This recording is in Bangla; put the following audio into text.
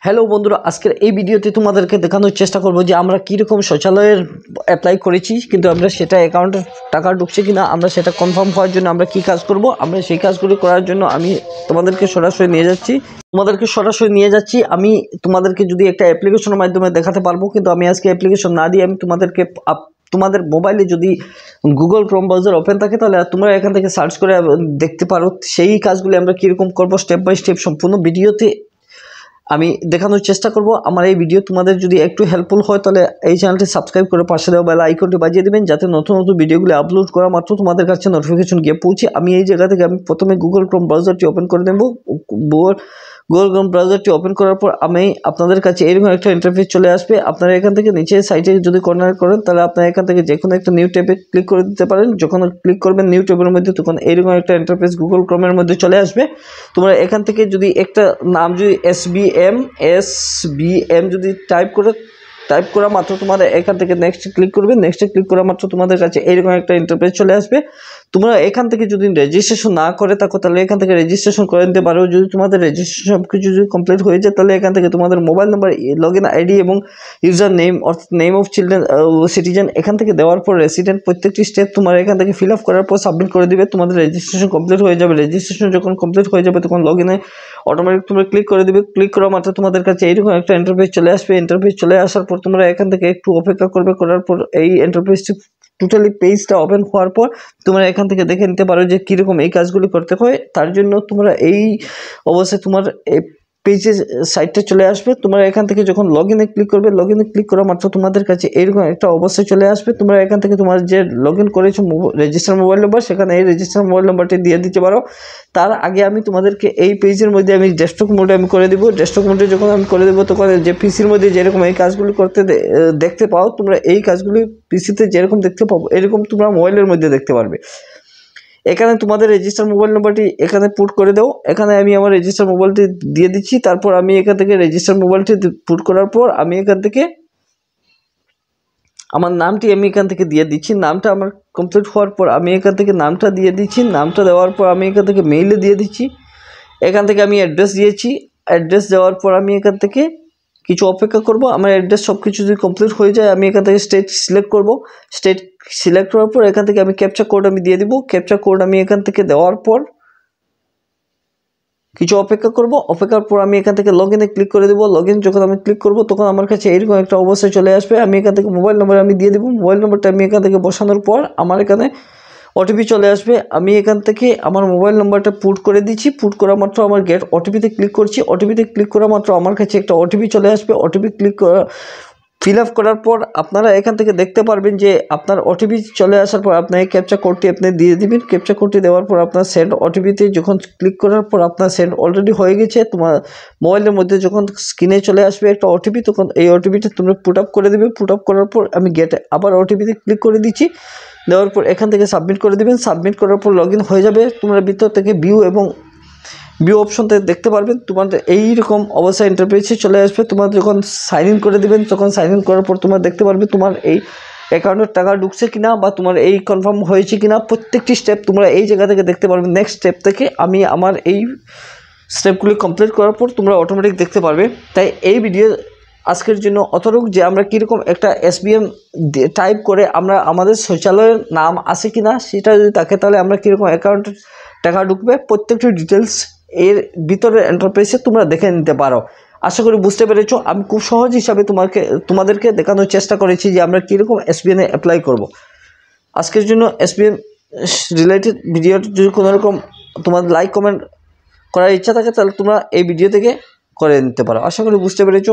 হ্যালো বন্ধুরা, আজকের এই ভিডিওতে তোমাদেরকে দেখানোর চেষ্টা করব যে আমরা কীরকম শৌচালয়ের অ্যাপ্লাই করেছি, কিন্তু আমরা সেটা অ্যাকাউন্টে টাকা ঢুকছে কিনা আমরা সেটা কনফার্ম হওয়ার জন্য আমরা কী কাজ করব, আমরা সেই কাজগুলি করার জন্য আমি তোমাদেরকে সরাসরি নিয়ে যাচ্ছি। আমি তোমাদেরকে যদি একটা অ্যাপ্লিকেশনের মাধ্যমে দেখাতে পারবো, কিন্তু আমি আজকে অ্যাপ্লিকেশন না দিয়ে আমি তোমাদেরকে তোমাদের মোবাইলে যদি গুগল ক্রোম ব্রাউজার ওপেন থাকে তাহলে তোমরা এখান থেকে সার্চ করে দেখতে পারো সেই কাজগুলি আমরা কীরকম করব। স্টেপ বাই স্টেপ সম্পূর্ণ ভিডিওতে আমি দেখানোর চেষ্টা করব। আমার এই ভিডিও তোমাদের যদি একটু হেল্পফুল হয় তাহলে এই চ্যানেলটি সাবস্ক্রাইব করে পাশে দেওয়া বেল আইকনটি বাজিয়ে দেবেন, যাতে নতুন নতুন ভিডিওগুলি আপলোড করা মাত্র তোমাদের কাছে নোটিফিকেশন গিয়ে পৌঁছে। আমি এই জায়গা থেকে আমি প্রথমে গুগল ক্রোম ব্রাউজারটি ওপেন করে নেব। গুগল ক্রোম ব্রাউজারটি ওপেন করার পর আমি আপনাদের কাছে এরকম একটা ইন্টারফেস চলে আসবে। আপনারা এখান থেকে নিচে সাইটে যদি কর্নার করেন তাহলে আপনারা এখান থেকে যে কোনো একটা নিউ ট্যাবে ক্লিক করে দিতে পারেন। যখন ক্লিক করবেন নিউ ট্যাবের মধ্যে তখন এরকম একটা ইন্টারফেস গুগল ক্রোমের মধ্যে চলে আসবে। তোমরা এখান থেকে যদি একটা নাম যদি এসবিএম যদি টাইপ করা মাত্র তোমাদের এখান থেকে নেক্সট ক্লিক করবে। নেক্সটে ক্লিক করা মাত্র তোমাদের কাছে এরকম একটা ইন্টারফেস চলে আসবে। তোমরা এখান থেকে যদি রেজিস্ট্রেশন না করে থাকো তাহলে এখান থেকে রেজিস্ট্রেশন করে নিতে পারো। যদি তোমাদের রেজিস্ট্রেশন সব কিছু যদি কমপ্লিট হয়ে যায় তাহলে এখান থেকে তোমাদের মোবাইল নাম্বার, লগইন আইডি এবং ইউজার নেম অর্থাৎ নেম অফ চিলড্রেন সিটিজেন এখান থেকে দেওয়ার পর রেসিডেন্ট প্রত্যেকটি স্টেপ তোমার এখান থেকে ফিল আপ করার পর সাবমিট করে দিবে। তোমাদের রেজিস্ট্রেশন কমপ্লিট হয়ে যাবে। রেজিস্ট্রেশন যখন কমপ্লিট হয়ে যাবে তখন লগইনে অটোমেটিক তোমরা ক্লিক করে দিবে। ক্লিক করা মাত্র তোমাদের কাছে এইরকম একটা ইন্টারফেস চলে আসবে। ইন্টারফেস চলে আসার পর তোমরা এখান থেকে একটু অপেক্ষা করবে। করার পর এই ইন্টারফেসটি টোটালি পেজটা ওপেন হওয়ার পর তোমরা এখান থেকে দেখে নিতে পারো যে কীরকম এই কাজগুলি করতে হয়। তার জন্য তোমরা এই অবস্থায় তোমার পেজের সাইটটা চলে আসবে। তোমরা এখান থেকে যখন লগইনে ক্লিক করবে, লগইনে ক্লিক করা মাত্র তোমাদের কাছে এরকম একটা অবস্থায় চলে আসবে। তোমরা এখান থেকে তোমার যে লগইন করেছো রেজিস্টার মোবাইল নাম্বার, সেখানে এই রেজিস্টার মোবাইল নাম্বারটি দিয়ে দিতে পারো। তার আগে আমি তোমাদেরকে এই পেজের মধ্যে আমি ডেস্কটপ মোডে আমি করে দেবো। ডেস্কটপ মোডে যখন আমি করে দেবো তখন যে পিসির মধ্যে যেরকম এই কাজগুলি করতে দেখতে পাও, তোমরা এই কাজগুলি পিসিতে যেরকম দেখতে পাবো এরকম তোমরা মোবাইলের মধ্যে দেখতে পারবে। এখানে তোমাদের রেজিস্টার মোবাইল নাম্বারটি এখানে পুট করে দাও। এখানে আমি আমার রেজিস্টার মোবাইলটি দিয়ে দিচ্ছি। তারপর আমি এখান থেকে রেজিস্টার মোবাইলটি পুট করার পর আমি এখান থেকে আমার নামটি আমি এখান থেকে দিয়ে দিচ্ছি। নামটা আমার কমপ্লিট হওয়ার পর আমি এখান থেকে নামটা দিয়ে দিচ্ছি। নামটা দেওয়ার পর আমি এখান থেকে মেইলে দিয়ে দিচ্ছি। এখান থেকে আমি অ্যাড্রেস দিয়েছি। অ্যাড্রেস দেওয়ার পর আমি এখান থেকে কিছু অপেক্ষা করব। আমার অ্যাড্রেস সব কিছু যদি কমপ্লিট হয়ে যায় আমি এখান থেকে স্টেট সিলেক্ট করব। স্টেট সিলেক্ট করার পর এখান থেকে আমি ক্যাপচা কোড আমি দিয়ে দিব। ক্যাপচা কোড আমি এখান থেকে দেওয়ার পর কিছু অপেক্ষা করব। অপেক্ষার পর আমি এখান থেকে লগইনে ক্লিক করে দেবো। লগইন যখন আমি ক্লিক করব তখন আমার কাছে এরকম একটা অবস্থায় চলে আসবে। আমি এখান থেকে মোবাইল নাম্বার আমি দিয়ে দেবো। মোবাইল নাম্বারটা আমি এখান থেকে বসানোর পর আমার এখানে ওটিপি চলে আসবে। আমি এখান থেকে আমার মোবাইল নাম্বারটা পুট করে দিচ্ছি। পুট করা মাত্র আমার গেট ওটিপিতে ক্লিক করছি। ওটিপিতে ক্লিক করা মাত্র আমার কাছে একটা ওটিপি চলে আসবে। ওটিপি ফিল আপ করার পর আপনারা এখান থেকে দেখতে পারবেন যে আপনার ওটিপি চলে আসার পর আপনার এই ক্যাপচা কোডটি আপনি দিয়ে দিবেন। ক্যাপচা কোডটি দেওয়ার পর আপনার সেন্ড ওটিপিতে যখন ক্লিক করার পর আপনার সেন্ড অলরেডি হয়ে গেছে। তোমার মোবাইলের মধ্যে যখন স্ক্রিনে চলে আসবে একটা ওটিপি, তখন এই ওটিপিটা তোমরা পুট আপ করে দেবে। পুট আপ করার পর আমি গেটে আবার ওটিপিতে ক্লিক করে দিচ্ছি। দেওয়ার পর এখান থেকে সাবমিট করে দেবেন। সাবমিট করার পর লগইন হয়ে যাবে। তোমরা ভিতর থেকে ভিউ অপশনতে দেখতে পারবেন। তোমাদের এইরকম অবস্থায় ইন্টারফেসে চলে আসবে। তোমার যখন সাইন ইন করে দেবেন তখন সাইন ইন করার পর তোমরা দেখতে পারবে তোমার এই অ্যাকাউন্টের টাকা ঢুকছে কিনা বা তোমার এই কনফার্ম হয়েছে কিনা প্রত্যেকটি স্টেপ তোমরা এই জায়গা থেকে দেখতে পারবে। নেক্সট স্টেপ থেকে আমি আমার এই স্টেপগুলি কমপ্লিট করার পর তোমরা অটোমেটিক দেখতে পারবে। তাই এই ভিডিও আজকের জন্য অতটুকু যে আমরা কীরকম একটা এসবিএম টাইপ করে আমরা আমাদের শৌচালয়ের নাম আছে কিনা সেটা যদি থাকে তাহলে আমরা কীরকম অ্যাকাউন্টে টাকা ঢুকবে প্রত্যেকটি ডিটেলস এর ভিতরে ইন্টারফেসে তোমরা দেখে নিতে পারো। আশা করি বুঝতে পেরেছো। আমি খুব সহজ হিসাবে তোমাদেরকে দেখানোর চেষ্টা করেছি যে আমরা কীরকম এসবিএনে অ্যাপ্লাই করব। আজকের জন্য এসবিএন রিলেটেড ভিডিওটি যদি কোনো রকম তোমাদের লাইক কমেন্ট করার ইচ্ছা থাকে তাহলে তোমরা এই ভিডিও থেকে করে নিতে পারো। আশা করি বুঝতে পেরেছো।